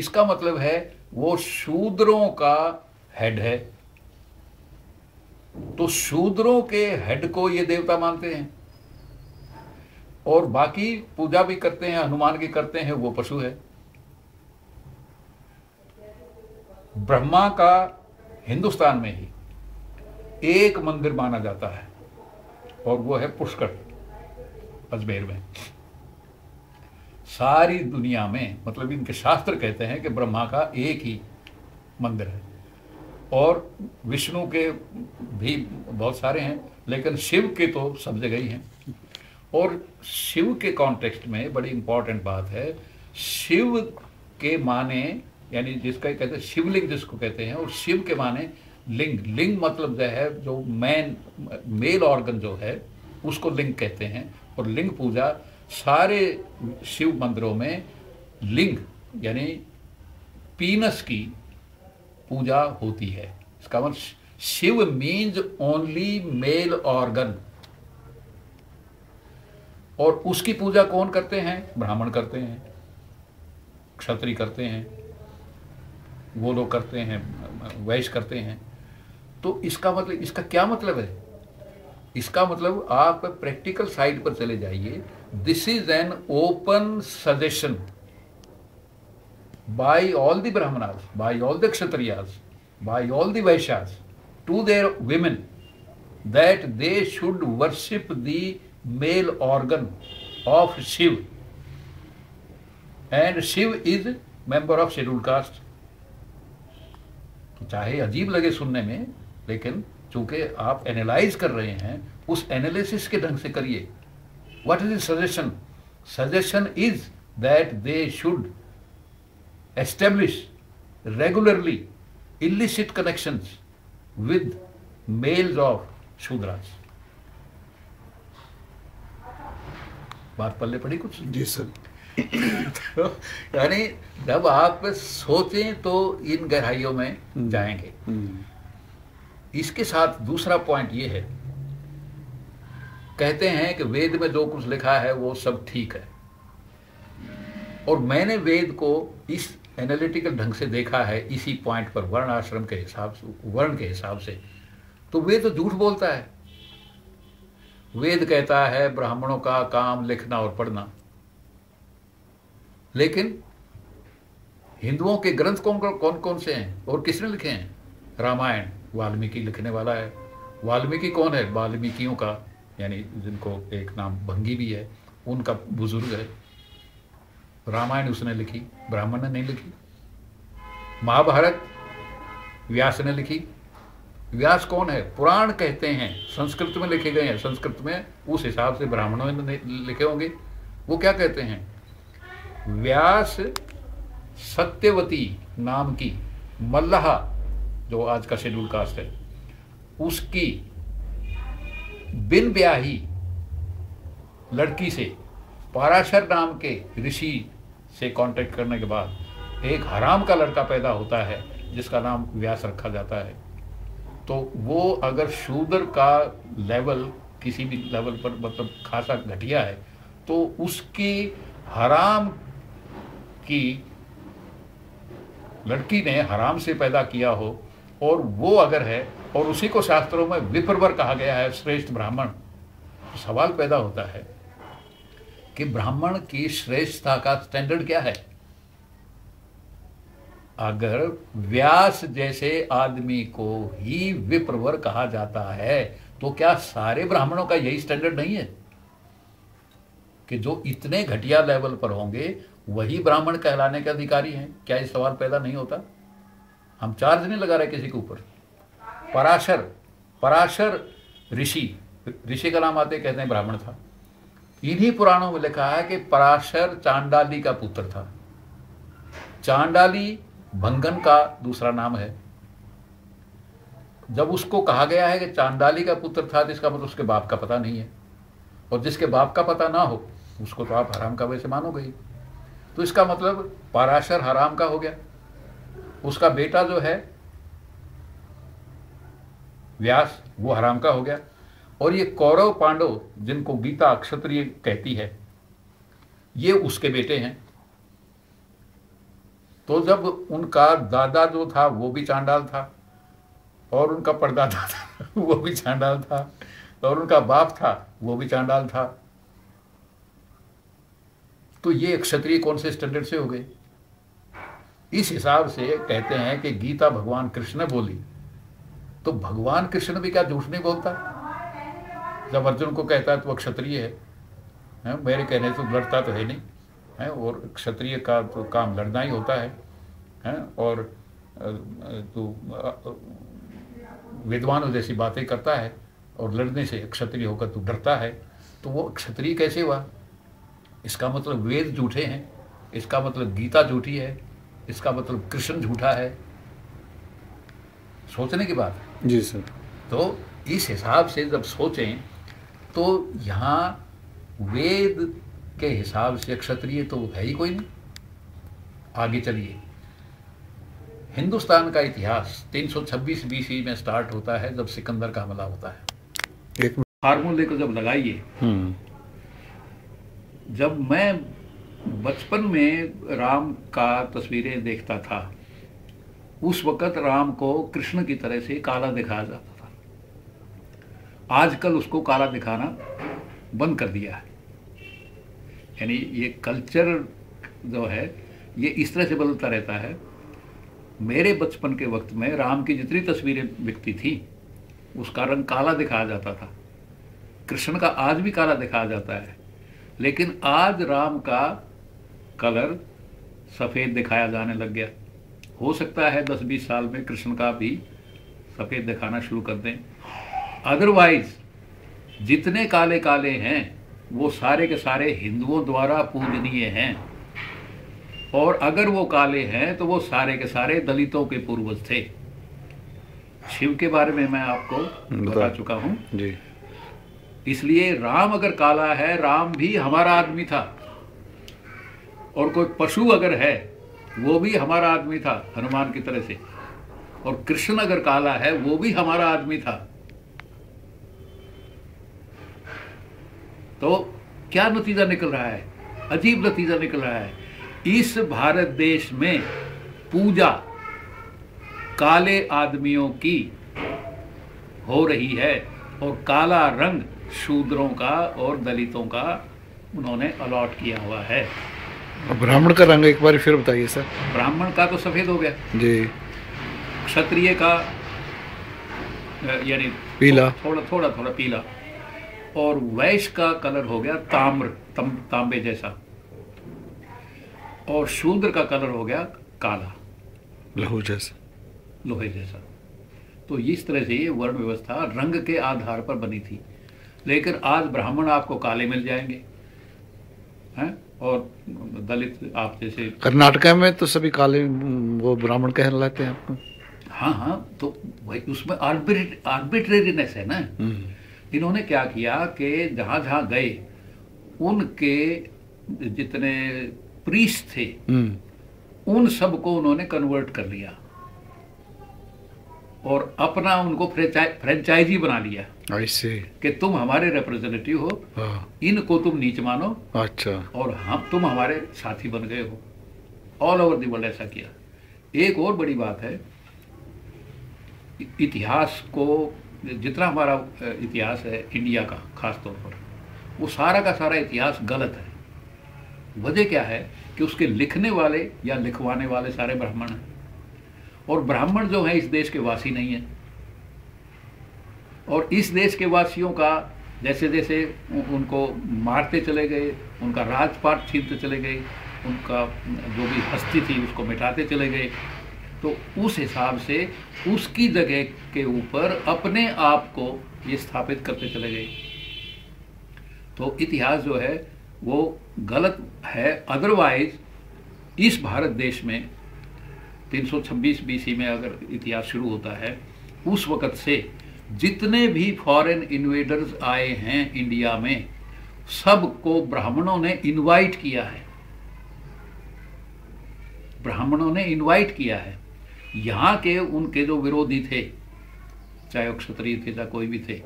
इसका मतलब है वो शूद्रों का हेड है। तो शूद्रों के हेड को ये देवता मानते हैं, और बाकी पूजा भी करते हैं, हनुमान की करते हैं, वो पशु है। ब्रह्मा का हिंदुस्तान में ही एक मंदिर माना जाता है, और वो है पुष्कर, अजमेर में। सारी दुनिया में, मतलब इनके शास्त्र कहते हैं कि ब्रह्मा का एक ही मंदिर है, और विष्णु के भी बहुत सारे हैं, लेकिन शिव के तो सब जगह ही हैं। और शिव के कॉन्टेक्स्ट में बड़ी इंपॉर्टेंट बात है, शिव के माने, यानी जिसका कहते हैं शिवलिंग जिसको कहते हैं, और शिव के माने लिंग। लिंग मतलब जो है, जो मेल ऑर्गन जो है उसको लिंग कहते हैं। और लिंग पूजा सारे शिव मंदिरों में लिंग यानी पीनस की पूजा होती है। इसका मतलब Shiva means only male organ, और उसकी पूजा कौन करते हैं? ब्राह्मण करते हैं, क्षत्रिय करते हैं, वो लोग करते हैं, वैश्य करते हैं। तो इसका मतलब, इसका क्या मतलब है? इसका मतलब आप प्रैक्टिकल साइड पर चले जाइए। This is an open suggestion by all the Brahmanas, by all the Kshatriyas, by all the Vaishyas to their women that they should worship the male organ of Shiv, and Shiv is member of scheduled caste। तो चाहे अजीब लगे सुनने में, लेकिन चूंकि आप analyse कर रहे हैं, उस एनालिसिस के ढंग से करिए। What is the suggestion? Suggestion is that they should establish regularly illicit connections with males of Shudras. बात पल्ले पड़ी कुछ? जी सर। तो यानी जब आप सोचें तो इन गहराइयों में जाएंगे। इसके साथ दूसरा पॉइंट ये है, कहते हैं कि वेद में जो कुछ लिखा है वो सब ठीक है, और मैंने वेद को इस एनालिटिकल ढंग से देखा है, इसी पॉइंट पर, वर्ण आश्रम के हिसाब से, वर्ण के हिसाब से। तो वेद तो झूठ बोलता है। वेद कहता है ब्राह्मणों का काम लिखना और पढ़ना, लेकिन हिंदुओं के ग्रंथ कौन कौन से हैं और किसने लिखे हैं? रामायण वाल्मीकि लिखने वाला है। वाल्मीकि कौन है? वाल्मीकियों का, यानी जिनको एक नाम भंगी भी है, उनका बुजुर्ग है। रामायण उसने लिखी, ब्राह्मण ने नहीं लिखी। महाभारत व्यास ने लिखी। व्यास कौन है? पुराण कहते हैं, संस्कृत में लिखे गए हैं, संस्कृत में उस हिसाब से ब्राह्मणों ने लिखे होंगे। वो क्या कहते हैं? व्यास सत्यवती नाम की मल्लाह, जो आज का शेड्यूल कास्ट है, उसकी बिन ब्याही लड़की से, पराशर नाम के ऋषि से कांटेक्ट करने के बाद एक हराम का लड़का पैदा होता है जिसका नाम व्यास रखा जाता है। तो वो अगर शूद्र का लेवल किसी भी लेवल पर मतलब खासा घटिया है, तो उसकी हराम की लड़की ने हराम से पैदा किया हो, और वो अगर है, और उसी को शास्त्रों में विप्रवर कहा गया है, श्रेष्ठ ब्राह्मण। तो सवाल पैदा होता है कि ब्राह्मण की श्रेष्ठता का स्टैंडर्ड क्या है? अगर व्यास जैसे आदमी को ही विप्रवर कहा जाता है, तो क्या सारे ब्राह्मणों का यही स्टैंडर्ड नहीं है कि जो इतने घटिया लेवल पर होंगे वही ब्राह्मण कहलाने के अधिकारी हैं? क्या ये सवाल पैदा नहीं होता? हम चार्ज नहीं लगा रहे किसी के ऊपर। पराशर ऋषि का नाम आते कहते हैं ब्राह्मण था। इन्हीं पुराणों में लिखा है कि पराशर चांडाली का पुत्र था। चांडाली भंगन का दूसरा नाम है। जब उसको कहा गया है कि चांडाली का पुत्र था, तो इसका मतलब उसके बाप का पता नहीं है, और जिसके बाप का पता ना हो उसको तो आप हराम का वैसे मानोगे ही। तो इसका मतलब पराशर हराम का हो गया, उसका बेटा जो है व्यास वो हराम का हो गया, और ये कौरव पांडव जिनको गीता क्षत्रिय कहती है, ये उसके बेटे हैं। तो जब उनका दादा जो था वो भी चांडाल था, और उनका परदादा था वो भी चांडाल था, और उनका बाप था वो भी चांडाल था, तो ये क्षत्रिय कौन से स्टैंडर्ड से हो गए? इस हिसाब से कहते हैं कि गीता भगवान कृष्ण ने बोली, तो भगवान कृष्ण भी क्या झूठ नहीं बोलता? जब अर्जुन को कहता है तो वह क्षत्रिय है, मेरे कहने से लड़ता तो है नहीं है, और क्षत्रिय का तो काम लड़ना ही होता है, और तो विद्वानों जैसी बातें करता है, और लड़ने से क्षत्रिय होकर तू डरता है, तो वो क्षत्रिय कैसे हुआ? इसका मतलब वेद झूठे हैं, इसका मतलब गीता झूठी है, इसका मतलब कृष्ण झूठा है। सोचने की बात है जी सर। तो इस हिसाब से जब सोचें तो यहाँ वेद के हिसाब से क्षत्रिय तो है ही कोई नहीं। आगे चलिए, हिंदुस्तान का इतिहास 326 बीसी में स्टार्ट होता है, जब सिकंदर का हमला होता है। एक फार्मूले को जब लगाइए, जब मैं बचपन में राम का तस्वीरें देखता था, उस वक़्त राम को कृष्ण की तरह से काला दिखाया जाता था। आजकल उसको काला दिखाना बंद कर दिया है। यानी ये कल्चर जो है ये इस तरह से बदलता रहता है। मेरे बचपन के वक्त में राम की जितनी तस्वीरें बिकती थी उसका रंग काला दिखाया जाता था। कृष्ण का आज भी काला दिखाया जाता है, लेकिन आज राम का कलर सफ़ेद दिखाया जाने लग गया। हो सकता है 10-20 साल में कृष्ण का भी सफ़ेद दिखाना शुरू कर दें। अदरवाइज जितने काले काले हैं वो सारे के सारे हिंदुओं द्वारा पूजनीय हैं, और अगर वो काले हैं तो वो सारे के सारे दलितों के पूर्वज थे। शिव के बारे में मैं आपको बता चुका हूँ जी। इसलिए राम अगर काला है, राम भी हमारा आदमी था, और कोई पशु अगर है वो भी हमारा आदमी था हनुमान की तरह से, और कृष्ण अगर काला है वो भी हमारा आदमी था। तो क्या नतीजा निकल रहा है? अजीब नतीजा निकल रहा है। इस भारत देश में पूजा काले आदमियों की हो रही है, और काला रंग शूद्रों का और दलितों का उन्होंने अलॉट किया हुआ है। ब्राह्मण का रंग एक बार फिर बताइए सर। ब्राह्मण का तो सफेद हो गया जी। क्षत्रिय का यानी पीला, थोड़ा थोड़ा थोड़ा पीला, और वैश्य का कलर हो गया तांबे जैसा, और शूद्र का कलर हो गया काला, लहू जैसा, लोहे जैसा। तो इस तरह से ये वर्ण व्यवस्था रंग के आधार पर बनी थी। लेकिन आज ब्राह्मण आपको काले मिल जाएंगे हैं, और दलित आप जैसे कर्नाटका में तो सभी काले वो ब्राह्मण कहलाते हैं आपको। हाँ हाँ, तो वही उसमें आर्बिट्रेरीनेस है ना। इन्होंने क्या किया कि जहाँ जहाँ गए उनके जितने प्रीस्ट थे उन सबको उन्होंने कन्वर्ट कर लिया, और अपना उनको फ्रेंचाइजी बना लिया। ऐसे कि तुम हमारे रिप्रेजेंटेटिव हो, इनको तुम नीच मानो, अच्छा, और हम तुम हमारे साथी बन गए हो। ऑल ओवर द वर्ल्ड ऐसा किया। एक और बड़ी बात है, इतिहास को जितना हमारा इतिहास है इंडिया का खास तौर पर, वो सारा का सारा इतिहास गलत है। वजह क्या है कि उसके लिखने वाले या लिखवाने वाले सारे ब्राह्मण हैं, और ब्राह्मण जो है इस देश के वासी नहीं है। और इस देश के वासियों का जैसे जैसे उनको मारते चले गए, उनका राजपाट छीनते चले गए, उनका जो भी हस्ती थी उसको मिटाते चले गए, तो उस हिसाब से उसकी जगह के ऊपर अपने आप को ये स्थापित करते चले गए। तो इतिहास जो है वो गलत है। अदरवाइज इस भारत देश में 326 बीसी में अगर इतिहास शुरू होता है, उस वक़्त से जितने भी फॉरेन इन्वेडर्स आए हैं इंडिया में, सबको ब्राह्मणों ने इनवाइट किया है। ब्राह्मणों ने इनवाइट किया है। यहाँ के उनके जो विरोधी थे, चाहे वो क्षत्रिय थे चाहे कोई भी थे,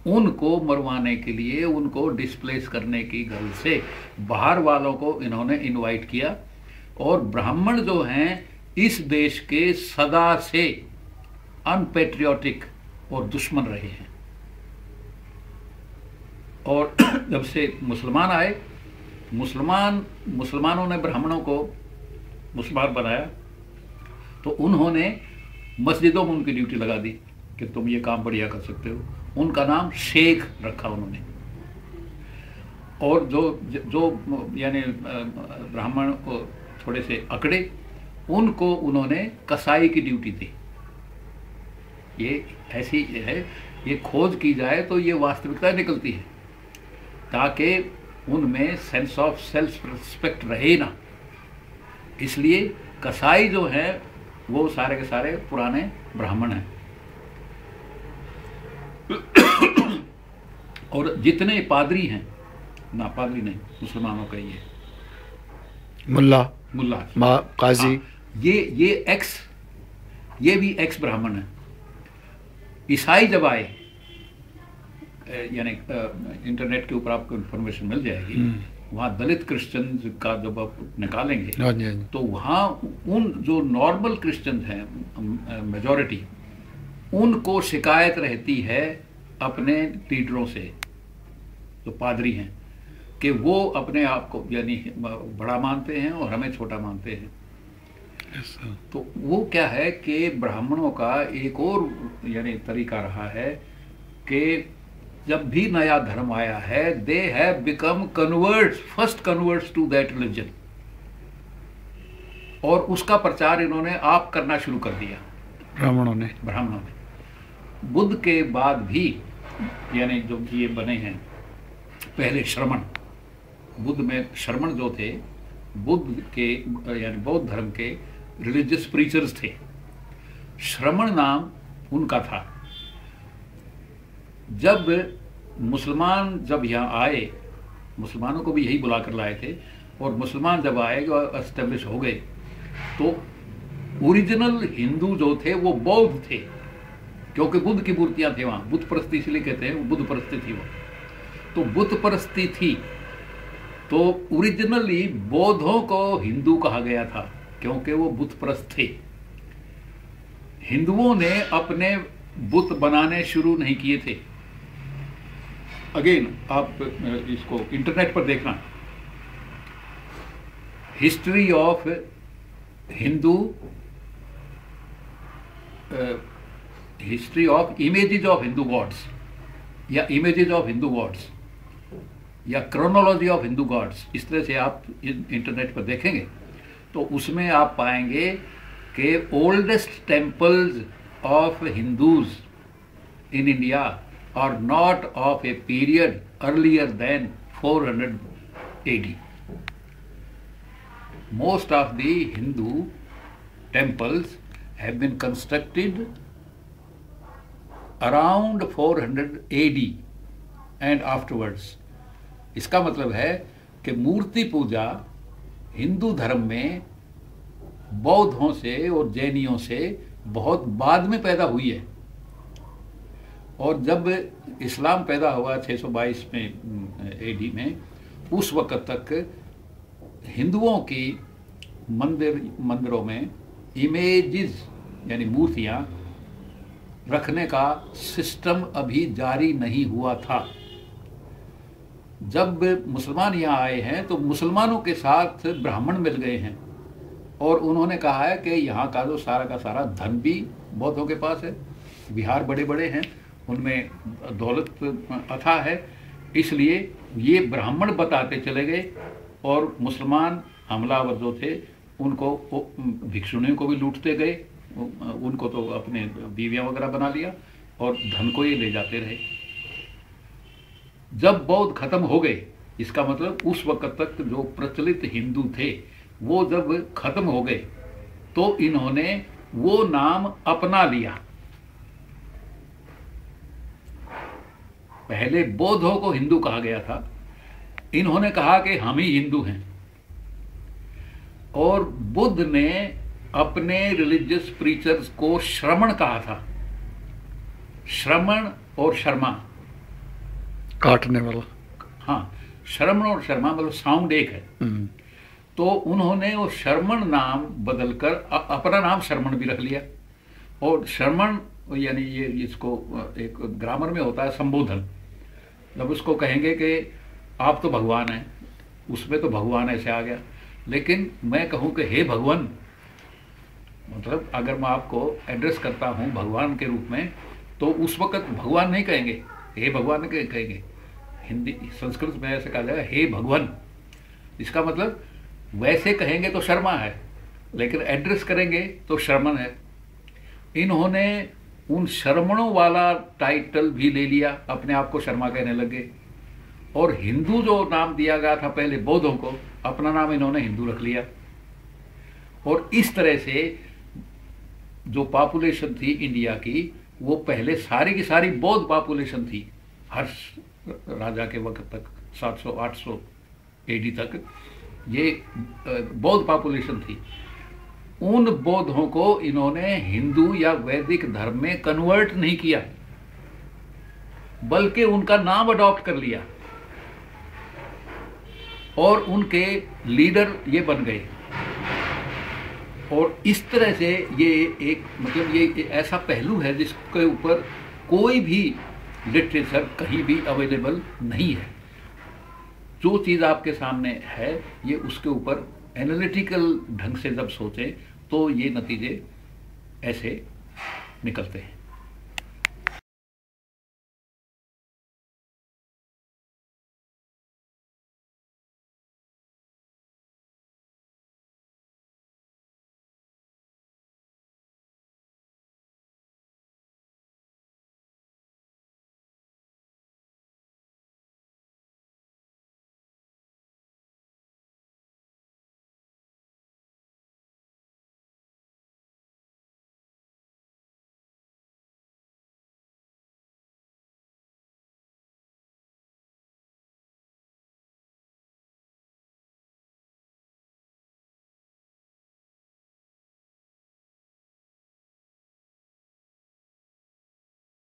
उनको मरवाने के लिए, उनको डिस्प्लेस करने की गल से बाहर वालों को इन्होंने इनवाइट किया। और ब्राह्मण जो हैं इस देश के सदा से अनपेट्रियोटिक और दुश्मन रहे हैं। और जब से मुसलमान आए, मुसलमानों ने ब्राह्मणों को मुसलमान बनाया, तो उन्होंने मस्जिदों में उनकी ड्यूटी लगा दी कि तुम ये काम बढ़िया कर सकते हो। उनका नाम शेख रखा उन्होंने। और जो यानी ब्राह्मण को थोड़े से अकड़े, उनको उन्होंने कसाई की ड्यूटी दी। ये ऐसी है, ये खोज की जाए तो ये वास्तविकता निकलती है, ताकि उनमें सेंस ऑफ सेल्फ रिस्पेक्ट रहे ना। इसलिए कसाई जो हैं वो सारे के सारे पुराने ब्राह्मण हैं। और जितने पादरी हैं, ना पादरी नहीं, मुसलमानों का ये मुल्ला काजी, हाँ, ये भी एक्स ब्राह्मण है। ईसाई जब आए, यानी इंटरनेट के ऊपर आपको इंफॉर्मेशन मिल जाएगी, वहाँ दलित क्रिश्चियन का जब आप निकालेंगे तो वहाँ उन जो नॉर्मल क्रिश्चियन हैं मेजॉरिटी, उनको शिकायत रहती है अपने लीडरों से, जो पादरी हैं, कि वो अपने आप को यानी बड़ा मानते हैं और हमें छोटा मानते हैं। तो वो क्या है कि ब्राह्मणों का एक और यानी तरीका रहा है कि जब भी नया धर्म आया है, they have become converts, first converts to that religion, और उसका प्रचार इन्होंने आप करना शुरू कर दिया ब्राह्मणों ने। बुद्ध के बाद भी यानी जो ये बने हैं, पहले श्रमण, बुद्ध में श्रमण जो थे, बुद्ध के यानी बौद्ध धर्म के रिलीजियस प्रीचर्स थे। श्रमण नाम उनका था। जब मुसलमान जब यहाँ आए, मुसलमानों को भी यही बुलाकर लाए थे, और मुसलमान जब आए और एस्टेब्लिश हो गए, तो ओरिजिनल हिंदू जो थे वो बौद्ध थे, क्योंकि बुद्ध की मूर्तियां थी वहाँ। बुद्ध परस्ती इसलिए कहते हैं, बुद्ध परस्ती थी वो, तो बुद्ध परस्ती थी। तो ओरिजिनली बौद्धों को हिंदू कहा गया था, क्योंकि वो बुद्ध परस्त थे। हिंदुओं ने अपने बुत बनाने शुरू नहीं किए थे। अगेन आप इसको इंटरनेट पर देखना, history of Hindu, history of images of Hindu gods, या इमेजेस ऑफ हिंदू गॉड्स, या क्रोनोलॉजी ऑफ हिंदू गॉड्स, इस तरह से आप इंटरनेट पर देखेंगे तो उसमें आप पाएंगे कि oldest temples of Hindus in India are not of a period earlier than 400 AD. Most of the Hindu temples have been constructed around 400 AD and afterwards. इसका मतलब है कि मूर्ति पूजा हिंदू धर्म में बौद्धों से और जैनियों से बहुत बाद में पैदा हुई है। और जब इस्लाम पैदा हुआ 622 में AD में, उस वक्त तक हिंदुओं की मंदिरों में इमेजेस यानी मूर्तियां रखने का सिस्टम अभी जारी नहीं हुआ था। जब मुसलमान यहाँ आए हैं तो मुसलमानों के साथ ब्राह्मण मिल गए हैं, और उन्होंने कहा है कि यहाँ का जो सारा का सारा धन भी बौद्धों के पास है, विहार बड़े बड़े हैं, उनमें दौलत अथाह है, इसलिए ये ब्राह्मण बताते चले गए। और मुसलमान हमलावर जो थे उनको भिक्षुणियों को भी लूटते गए, उनको तो अपने बीवियां वगैरह बना लिया और धन को ये ले जाते रहे। जब बौद्ध खत्म हो गए, इसका मतलब उस वक्त तक जो प्रचलित हिंदू थे वो जब खत्म हो गए तो इन्होंने वो नाम अपना लिया। पहले बौद्धों को हिंदू कहा गया था, इन्होंने कहा कि हम ही हिंदू हैं। और बुद्ध ने अपने रिलीजियस प्रीचर्स को श्रमण कहा था। श्रमण और शर्मा, काटने वाला। हाँ, श्रमण और शर्मा मतलब साउंड एक है। तो उन्होंने वो शरमण नाम बदलकर अपना नाम शरमण भी रख लिया। और शरमण यानी ये इसको एक ग्रामर में होता है संबोधन, जब उसको कहेंगे कि आप तो भगवान हैं, उसमें तो भगवान ऐसे आ गया। लेकिन मैं कहूँ कि हे भगवान, मतलब अगर मैं आपको एड्रेस करता हूँ भगवान के रूप में, तो उस वक्त भगवान नहीं कहेंगे, हे भगवान कहेंगे। हिंदी संस्कृत में ऐसे कहा जाएगा हे भगवान। इसका मतलब वैसे कहेंगे तो शर्मा है, लेकिन एड्रेस करेंगे तो शर्मन है। इन्होंने उन शर्मणों वाला टाइटल भी ले लिया, अपने आप को शर्मा कहने लगे। और हिंदू जो नाम दिया गया था पहले बौद्धों को, अपना नाम इन्होंने हिंदू रख लिया। और इस तरह से जो पॉपुलेशन थी इंडिया की, वो पहले सारी की सारी बौद्ध पॉपुलेशन थी। हर राजा के वक्त तक 700-800 एडी तक ये बौद्ध पॉपुलेशन थी। उन बौद्धों को इन्होंने हिंदू या वैदिक धर्म में कन्वर्ट नहीं किया, बल्कि उनका नाम अडॉप्ट कर लिया और उनके लीडर ये बन गए। और इस तरह से ये एक मतलब ये ऐसा पहलू है जिसके ऊपर कोई भी लिटरेचर कहीं भी अवेलेबल नहीं है। जो चीज़ आपके सामने है, ये उसके ऊपर एनालिटिकल ढंग से जब सोचें तो ये नतीजे ऐसे निकलते हैं।